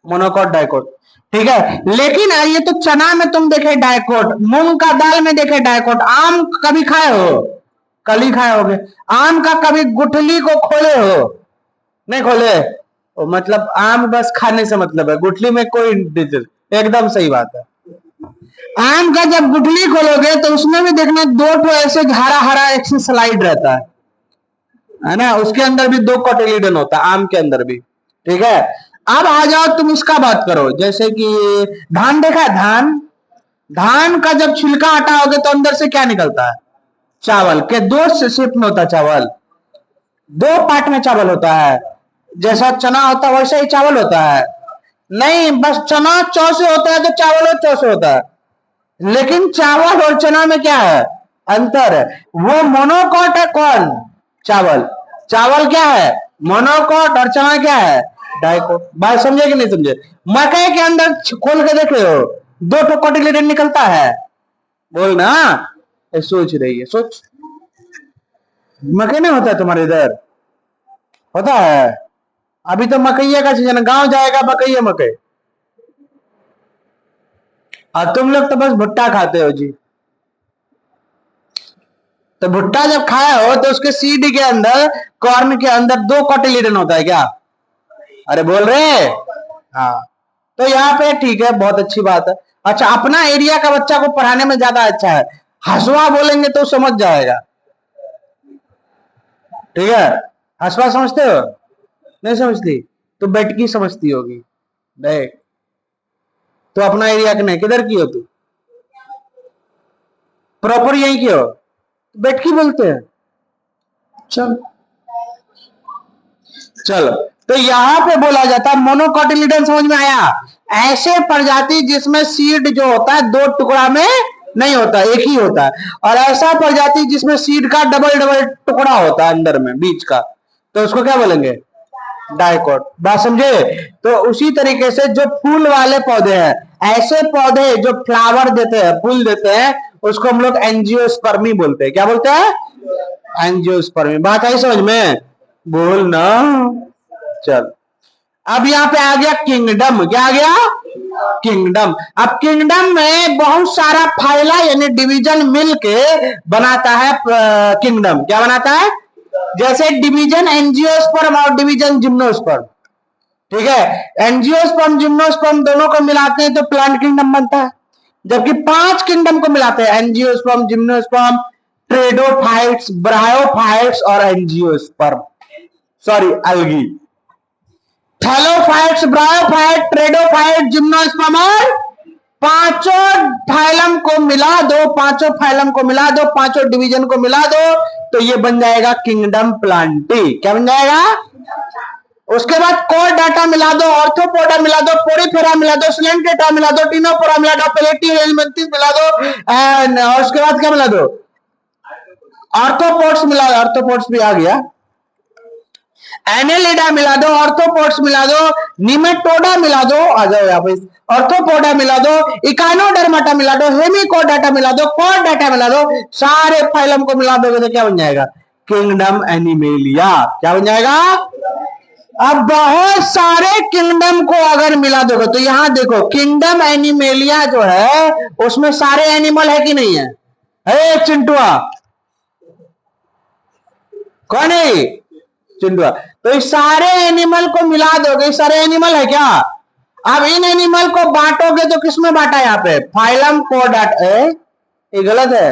मोनोकॉट डाइकोट। ठीक है, लेकिन ये तो चना में तुम देखे डाइकोट, मूंग का दाल में देखे डाइकोट, आम कभी खाए हो? कल ही खाए होगे। आम का कभी गुठली को खोले हो? नहीं खोले। मतलब आम बस खाने से मतलब है, गुठली में कोई एकदम सही बात है। आम का जब गुठली खोलोगे तो उसमें भी देखना दो तो ऐसे हरा हरा एक से स्लाइड रहता है ना, उसके अंदर भी दो कोटिलिडन होता है, आम के अंदर भी। ठीक है, अब आ जाओ तुम इसका बात करो, जैसे कि धान देखा है, धान, धान का जब छिलका हटाओगे तो अंदर से क्या निकलता है? चावल के दो शेप में होता है चावल, दो पार्ट में चावल होता है। जैसा चना होता है वैसा ही चावल होता है। नहीं, बस चना चौ से होता है तो चावल और चौ से होता है, लेकिन चावल और चना में क्या है? अंतर है। वो मोनोकॉट है कौन? चावल। चावल क्या है? मोनोकॉट, और चना क्या है? डाइकोट। बात समझे कि नहीं समझे? मकई के अंदर खोल के देख रहे हो, दो ठो कोटिलिडन निकलता है, बोल ना। सोच रही है, सोच। मकई नहीं होता है तुम्हारे इधर? होता है। अभी तो मकई का सीजन, गांव जाएगा मकई मकई। और तुम लोग तो बस भुट्टा खाते हो जी। तो भुट्टा जब खाया हो तो उसके सीड के अंदर, कॉर्न के अंदर दो कोटिलिडन होता है क्या? अरे बोल रहे। हाँ, तो यहाँ पे ठीक है, बहुत अच्छी बात है। अच्छा, अपना एरिया का बच्चा को पढ़ाने में ज्यादा अच्छा है, हसुआ बोलेंगे तो समझ जाएगा। ठीक है, हसुआ समझते हो? नहीं समझती? तो बैठकी समझती होगी। देख, तो अपना एरिया के नहीं, किधर की हो तू? प्रॉपर यही की हो, बैठकी बोलते हैं। चल चलो, तो यहां पे बोला जाता है मोनोकोटिलिडन, समझ में आया? ऐसे प्रजाति जिसमें सीड जो होता है दो टुकड़ा में नहीं होता, एक ही होता है। और ऐसा प्रजाति जिसमें सीड का डबल डबल टुकड़ा होता है अंदर में, बीच का, तो उसको क्या बोलेंगे? डाइकोट। बात समझे? तो उसी तरीके से जो फूल वाले पौधे हैं, ऐसे पौधे जो फ्लावर देते हैं, फूल देते हैं, उसको हम लोग एंजियोस्पर्मी बोलते हैं। क्या बोलते हैं? एंजियोस्पर्मी। बात आई समझ में? बोल ना। चल, अब यहाँ पे आ गया किंगडम। क्या आ गया? किंगडम। अब किंगडम में बहुत सारा फाइला यानी डिवीजन मिलके बनाता है किंगडम। क्या बनाता है? जैसे डिवीजन एंजियोस्पर्म और डिवीजन जिम्नोस्पर्म। ठीक है, एंजियोस्पर्म जिम्नोस्पर्म दोनों को मिलाते हैं तो प्लांट किंगडम बनता है। जबकि 5 किंगडम को मिलाते हैं, एंजियोस्पर्म, जिम्नोस्पर्म, ट्रेडोफाइट्स, ब्रायोफाइट्स और angiosperm, sorry algae. Thallophytes, bryophyte, pteridophyte, gymnosperm और पांचों फाइलम को मिला दो, पांचों फाइलम को मिला दो, पांचों डिवीजन को मिला दो, तो ये बन जाएगा किंगडम प्लांटी। क्या बन जाएगा? उसके बाद कोर डाटा मिला दो, ऑर्थोपोडा मिला दो, पोरीफेरा मिला दो, सिलेंटेटा मिला दो, टिनोफोरा मिला दो, पेलेटियोहेलमिंथस मिला दो, और उसके बाद क्या मिला दो? आर्थ्रोपोड्स मिला, आर्थ्रोपोड्स भी आ गया। एनेलिडा मिला दो, ऑर्थोपोड्स मिला दो, निमेटोडा मिला दो, आ जाओ यहाँ पे, ऑर्थोपोडा मिला दो, इकानोडर्माटा मिला दो, हेमिकोडाटा मिला दो, कॉर्डाटा मिला दो, सारे फाइलम को मिला दोगे तो क्या बन जाएगा? Kingdom animalia. क्या बन जाएगा? अब बहुत सारे किंगडम को अगर मिला दोगे तो यहां देखो, किंगडम एनिमेलिया जो है उसमें सारे एनिमल है कि नहीं है? चिंटुआ कौन है? चिंटुआ। तो इस सारे एनिमल को मिला दोगे, सारे एनिमल है क्या? अब इन एनिमल को बांटोगे तो किसमें बांटा? यहाँ पे फाइलम कोडाटा। ये गलत है।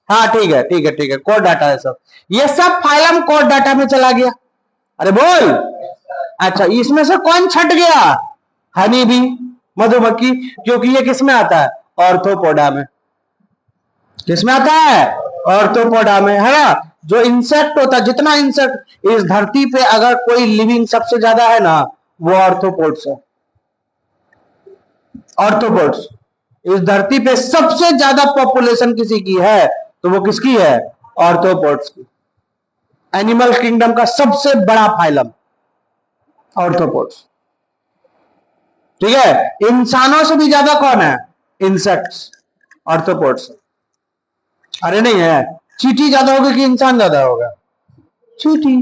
हाँ ठीक है, ठीक है, ठीक है, कोड डाटा है सब, ये सब फाइलम कोड डाटा में चला गया। अरे बोल। अच्छा, इसमें से कौन छट गया? हनी भी, मधुमक्खी, क्योंकि ये किसमें आता है? ऑर्थोपोडा में। किसमें आता है? ऑर्थोपोडा में, है ना। जो इंसेक्ट होता है, जितना इंसेक्ट इस धरती पे अगर कोई लिविंग सबसे ज्यादा है ना, वो ऑर्थोपोड्स है। ऑर्थोपोड्स, इस धरती पे सबसे ज्यादा पॉपुलेशन किसी की है तो वो किसकी है? ऑर्थोपोड्स की। एनिमल किंगडम का सबसे बड़ा फाइलम ऑर्थोपोड्स। ठीक है, इंसानों से भी ज्यादा कौन है? Insects, arthropods. अरे नहीं है, चींटी ज्यादा होगी कि इंसान ज्यादा होगा? चींटी।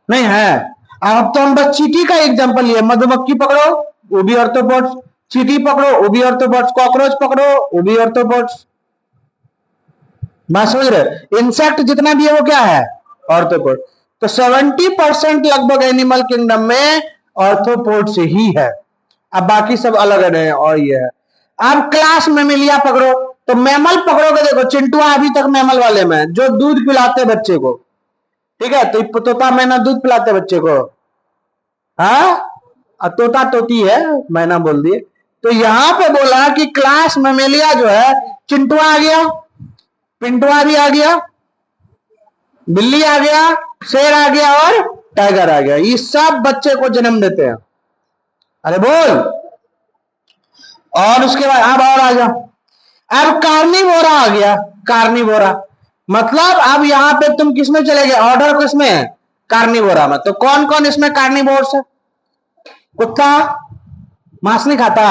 नहीं है। अब तो हम बस चींटी का एग्जांपल लिए, मधुमक्खी पकड़ो वो भी ऑर्थोपोड्स, चींटी पकड़ो वो भी ऑर्थोपोड्स, कॉकरोच पकड़ो वो भी ऑर्थोपोड्स। बात समझ रहे? इंसेक्ट जितना भी है वो क्या है? ऑर्थोपोड। तो 70% लगभग एनिमल किंगडम में ऑर्थोपोड से ही है, अब बाकी सब अलग है और ये है। अब क्लास मेमिलिया पकड़ो, तो मैमल पकड़ोगे, देखो चिंटुआ अभी तक मैमल वाले में जो दूध पिलाते बच्चे को, ठीक है, तो तोता मैना दूध पिलाते बच्चे को, हाँ तोता तोती है, मैना बोल दिए। तो यहां पे बोला कि क्लास मेमेलिया जो है, चिंटुआ आ गया, पिंटुआ भी आ गया, बिल्ली आ गया, शेर आ गया और टाइगर आ गया, ये सब बच्चे को जन्म देते हैं। अरे बोल। और उसके बाद अब और आ जा, अब कार्निवोरा आ गया, कार्निवोरा मतलब अब यहां पे तुम किसमें चले गए, ऑर्डर किसमें है? कार्निवोरा में। तो कौन कौन इसमें कार्निवोर्स है? कुत्ता मांस नहीं खाता,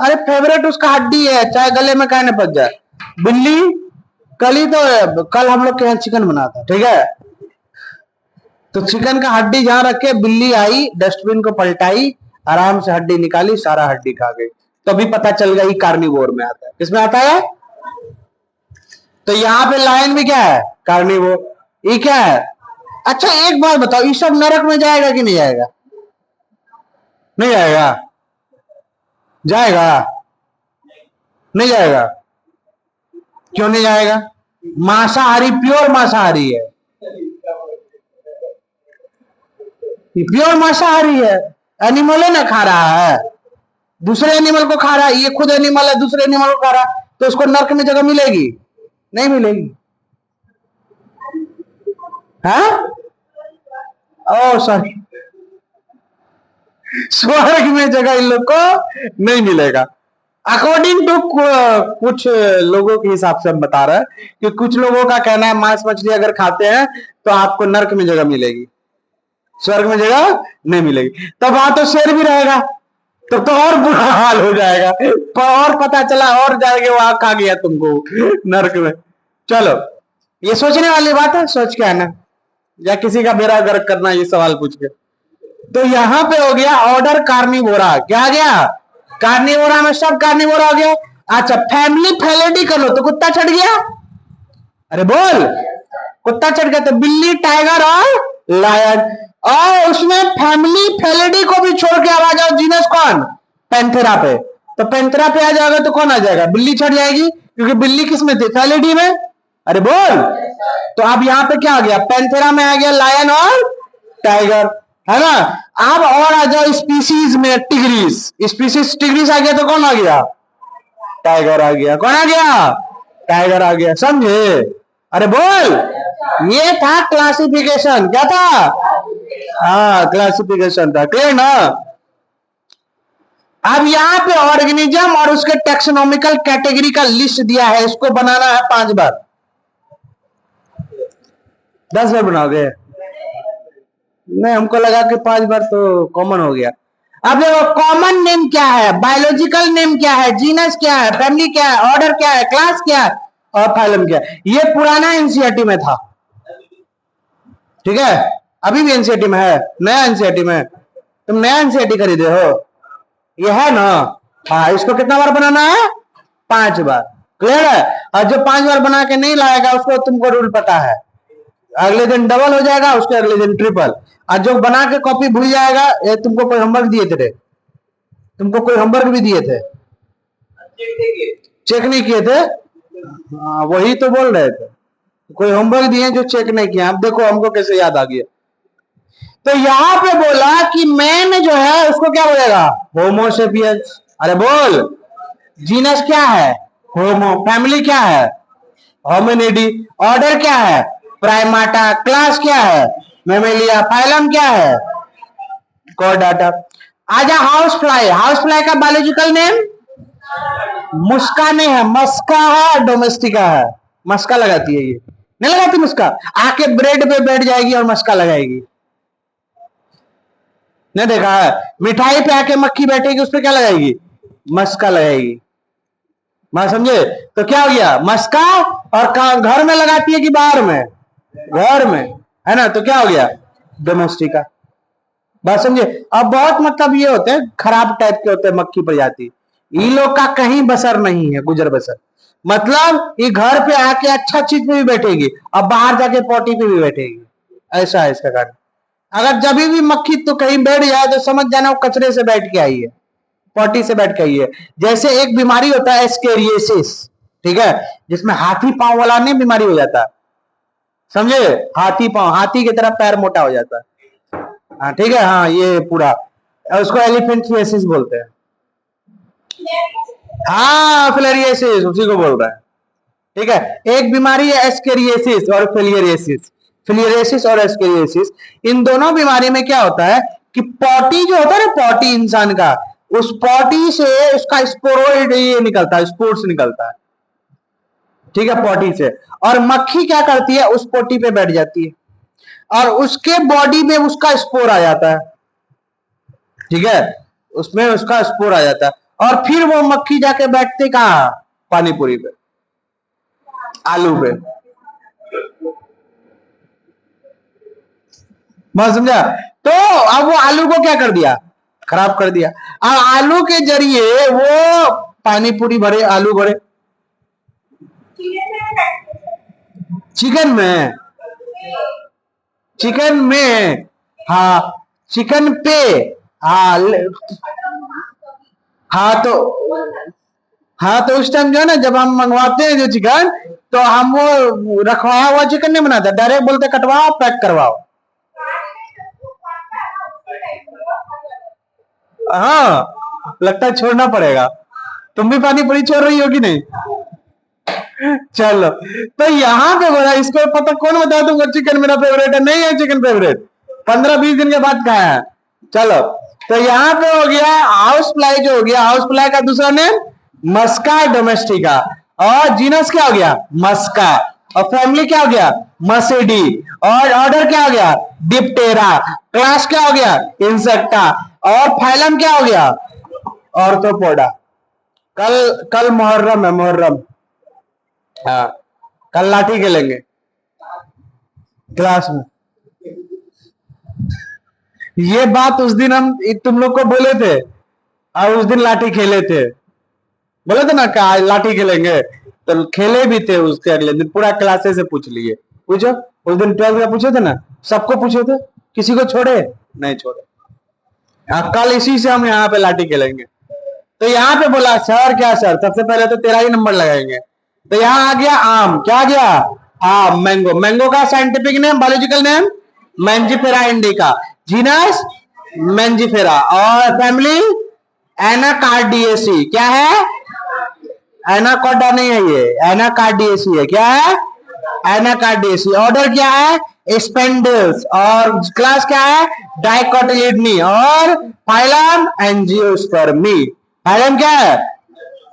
अरे फेवरेट उसका हड्डी है, चाहे गले में काहे न पच जाए। बिल्ली, कल हम लोग के यहाँ चिकन बना था, ठीक है, तो चिकन का हड्डी जहां रखे, बिल्ली आई डस्टबिन को पलटाई, आराम से हड्डी निकाली, सारा हड्डी खा गई, तो अभी पता चल गया ये कार्निवोर में आता है। किसमें आता है? तो यहाँ पे लायन भी क्या है? कार्निवोर। ये क्या है? अच्छा एक बात बताओ, ये सब नरक में जाएगा कि नहीं जाएगा? नहीं जाएगा? जाएगा? नहीं जाएगा? क्यों नहीं जाएगा? मांसाहारी, प्योर मांसाहारी है, प्योर मांसाहारी है, एनिमल ना खा रहा है, दूसरे एनिमल को खा रहा है, ये खुद एनिमल है दूसरे एनिमल को खा रहा है, तो उसको नर्क में जगह मिलेगी? नहीं मिलेगी। हाँ ओ सॉरी, स्वर्ग में जगह इन लोग को नहीं मिलेगा। अकॉर्डिंग टू कुछ लोगों के हिसाब से हम बता रहे हैं कि कुछ लोगों का कहना है मांस मछली अगर खाते हैं तो आपको नर्क में जगह मिलेगी, स्वर्ग में जगह नहीं मिलेगी। तब वहां तो शेर भी रहेगा, तो और बुरा हाल हो जाएगा, और पता चला और जाएंगे वहां खा गया तुमको नर्क में। चलो ये सोचने वाली बात है, सोच के आना, या किसी का बेड़ा गर्क करना ये सवाल पूछ के। तो यहां पे हो गया ऑर्डर कार्निवोरा, क्या आ गया? कार्निवोरा में सब कार्निवोरा हो गया। अच्छा फैमिली फैलिडी कर लो, तो कुत्ता चढ़ गया, अरे बोल, कुत्ता चढ़ गया, तो बिल्ली, टाइगर और लायन। और उसमें फैमिली फैलिडी को भी छोड़ के आ जाओ, जीनस कौन? पैंथेरा पे। तो पैंथेरा पे आ जाओगे तो कौन आ जाएगा? बिल्ली चढ़ जाएगी, क्योंकि बिल्ली किस में थी? फैलिडी में। अरे बोल। तो अब यहां पे क्या आ गया? पैंथेरा में आ गया लायन और टाइगर, है ना। अब और आ जाओ स्पीसीज में, टिग्रीस, स्पीसीज टिग्रीस आ गया तो कौन आ गया? टाइगर आ गया। कौन आ गया? टाइगर आ गया, समझे? अरे बोल। ये था क्लासिफिकेशन, क्या था? हाँ क्लासिफिकेशन था, क्लियर ना। अब यहाँ पे ऑर्गेनिज्म और उसके टेक्सोनॉमिकल कैटेगरी का लिस्ट दिया है, इसको बनाना है 5 बार, 10 बार बनाओगे? नहीं, हमको लगा कि 5 बार तो कॉमन हो गया। अब देखो कॉमन नेम क्या है, बायोलॉजिकल नेम क्या है, जीनस क्या है, फैमिली क्या है, ऑर्डर क्या है, क्लास क्या है और फाइलम क्या है। ये पुराना एनसीईआरटी में था, ठीक है, अभी भी एनसीईआरटी में है, नया एनसीईआरटी में। तुम नया एनसीईआरटी खरीदे हो, ये है ना। हाँ, इसको कितना बार बनाना है? 5 बार, क्लियर है। और जो 5 बार बना के नहीं लाएगा उसको, तुमको रूल पता है, अगले दिन डबल हो जाएगा, उसके अगले दिन ट्रिपल। और जो बना के कॉपी भूल जाएगा, ये तुमको कोई होमवर्क दिए थे, तुमको कोई होमवर्क भी दिए थे, चेक नहीं किए थे? हाँ वही तो बोल रहे थे, कोई होमवर्क दिए जो चेक नहीं किया। अब देखो हमको कैसे याद आ गया। तो यहां पे बोला कि मैन जो है उसको क्या बोलेगा? होमोसेपियंस। अरे बोल। जीनस क्या है? होमो। फैमिली क्या है? होमिनिडी। ऑर्डर क्या है? प्राइमाटा। क्लास क्या है? मेमेलिया। फाइलम क्या है? कॉर्डाटा। आजा हाउस फ्लाई, हाउस फ्लाई का बायोलॉजिकल नेम मुस्का नहीं है, मस्का है, डोमेस्टिका है। मस्का लगाती है ये, नहीं लगाती मस्का, आके ब्रेड पे बैठ जाएगी और मस्का लगाएगी, नहीं देखा है? मिठाई पे आके मक्खी बैठेगी, उस पर क्या लगाएगी? मस्का लगाएगी। मैं समझे? तो क्या हो गया? मस्का। और घर में लगाती है कि बाहर में? घर में, है ना। तो क्या हो गया? डोमेस्टिका। बात समझे। अब बहुत मतलब ये होते हैं खराब टाइप के होते हैं मक्खी प्रजाति, इन लोग का कहीं बसर नहीं है, गुजर बसर। मतलब ये घर पे आके अच्छा चीज पे भी बैठेगी और बाहर जाके पॉटी पे भी बैठेगी, ऐसा है इसका कारण। अगर जब भी मक्खी तो कहीं बैठ जाए तो समझ जाना वो कचरे से बैठ के आई है, पॉटी से बैठ के आई है। जैसे एक बीमारी होता है एस्केरियोसिस, ठीक है, जिसमें हाथी पांव वाला नहीं बीमारी हो जाता, समझे, हाथी पांव, हाथी की तरह पैर मोटा हो जाता है, हाँ ठीक है, हाँ ये पूरा, उसको एलिफेंटियासिस बोलते हैं। हाँ फिलेरियोसिस उसी को बोल रहा है, ठीक है। एक बीमारी है एस्केरियोसिस और फिलियरियोसिस, फिलियरियोसिस और एस्केरियोसिस। इन दोनों बीमारी में क्या होता है कि पॉटी जो होता है ना, पॉटी इंसान का, उस पॉटी से उसका स्पोरोइड ये निकलता है, स्पोर्स निकलता है, ठीक है, पॉटी से। और मक्खी क्या करती है, उस पॉटी पे बैठ जाती है और उसके बॉडी में उसका स्पोर आ जाता है, ठीक है, उसमें उसका स्पोर आ जाता है और फिर वो मक्खी जाके बैठते कहाँ, पानी पूरी पे, आलू पे। बात समझा। तो अब वो आलू को क्या कर दिया, खराब कर दिया। अब आलू के जरिए वो पानी पूरी भरे, आलू भरे चिकन में, चिकन में, हाँ चिकन पे, हाँ हाँ तो, हाँ तो उस टाइम जो है ना, जब हम मंगवाते हैं जो चिकन, तो हम वो रखवाया हुआ चिकन नहीं बनाते, डायरेक्ट बोलते कटवाओ पैक करवाओ। हाँ लगता है छोड़ना पड़ेगा, तुम भी पानी पूरी छोड़ रही हो कि नहीं। चलो, तो यहाँ पे बोला, इसको पता कौन बता दूंगा चिकन मेरा फेवरेट है, नहीं है चिकन फेवरेट, 15-20 दिन के बाद खाया है। चलो, तो यहाँ पे हो गया हाउस फ्लाई, जो हो गया हाउस फ्लाई का दूसरा नेम मस्का डोमेस्टिका, और जीनस क्या हो गया, मस्का, और फैमिली क्या हो गया, मसेडी, और ऑर्डर क्या हो गया, डिप्टेरा, क्लास क्या हो गया, इंसेक्टा, और फाइलम क्या हो गया, ऑर्थोपोडा। कल कल मुहर्रम है, मुहर्रम, हाँ कल लाठी खेलेंगे क्लास में। ये बात उस दिन हम तुम लोग को बोले थे और उस दिन लाठी खेले थे, बोले थे ना क्या लाठी खेलेंगे, तो खेले भी थे। उसके अगले दिन पूरा क्लासे से पूछ लिए, पूछो, उस दिन 12th का पूछे थे ना, सबको पूछे थे, किसी को छोड़े नहीं छोड़े। कल इसी से हम यहाँ पे लाठी खेलेंगे। तो यहाँ पे बोला सर, क्या सर, सबसे पहले तो तेरा ही नंबर लगाएंगे। तो यहाँ आ गया आम, क्या आ गया, आम, मैंगो, मैंगो का scientific name, biological name Mangifera indica, genus Mangifera, और फैमिली एनाकार्डियेसी। क्या है, एनाकोडा नहीं है ये, एनाकार्डियेसी है। क्या है, एनाकार्डियेसी। ऑर्डर क्या है, स्पेंडल्स, और क्लास क्या है, डाइकोटिलिडनी, और फाइलम एंजियोस्पर्मी। फाइलम क्या है,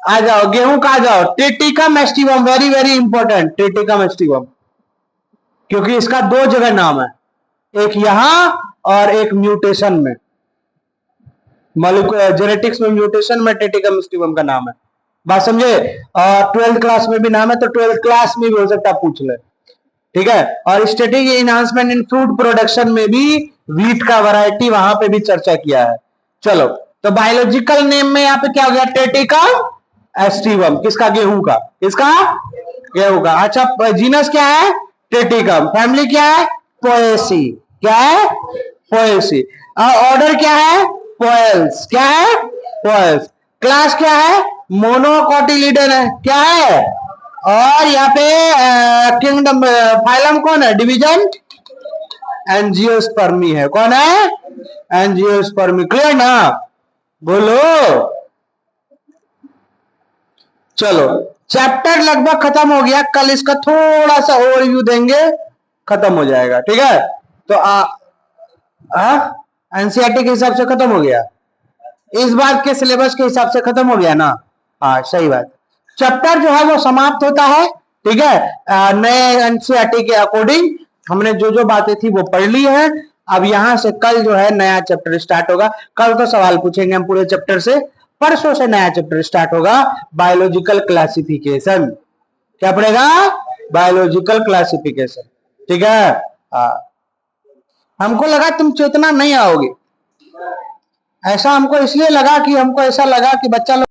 आ जाओ गेहूं का, आ जाओ Triticum aestivum, very very important, Triticum aestivum, क्योंकि इसका 2 जगह नाम है, एक यहां और एक म्यूटेशन में, मॉलिक्यूलर जेनेटिक्स में म्यूटेशन में ट्रिटिकम एस्टिवम का नाम है। बात समझे। और 12th क्लास में भी नाम है, तो 12th क्लास में भी हो सकता है पूछ ले, ठीक है। और static enhancement in fruit production में भी वीट का वैरायटी वहां पे भी चर्चा किया है। चलो, तो बायोलॉजिकल नेम में यहाँ पे क्या हो गया, ट्रिटिकम एस्टिवम, किसका, गेहूं का, किसका, गेहूं का। अच्छा, जीनस क्या है, ट्रिटिकम, फैमिली क्या है, पोएसी, क्या है, पोएसी, ऑर्डर क्या है, पोएल्स, क्या है, पोएल्स, क्लास क्या है, मोनोकोटिलिडन है, क्या है, और यहाँ पे किंगडम, फाइलम कौन है, डिवीजन एंजियोस्पर्मी है, कौन है, एंजियोस्पर्मी। क्लियर ना, बोलो। चलो, चैप्टर लगभग खत्म हो गया, कल इसका थोड़ा सा ओवरव्यू देंगे, खत्म हो जाएगा, ठीक है। तो एनसीईआरटी के हिसाब से खत्म हो गया, इस बार के सिलेबस के हिसाब से खत्म हो गया ना, हाँ सही बात। चैप्टर जो है वो समाप्त होता है, ठीक है। नए एनसीईआरटी के अकॉर्डिंग हमने जो जो बातें थी वो पढ़ ली है। अब यहां से कल जो है नया चैप्टर स्टार्ट होगा, कल तो सवाल पूछेंगे हम पूरे चैप्टर से, परसों से नया चैप्टर स्टार्ट होगा, बायोलॉजिकल क्लासिफिकेशन। क्या पड़ेगा, बायोलॉजिकल क्लासिफिकेशन, ठीक है। हमको लगा तुम चेतना नहीं आओगे। ऐसा हमको इसलिए लगा कि हमको ऐसा लगा कि बच्चा लोग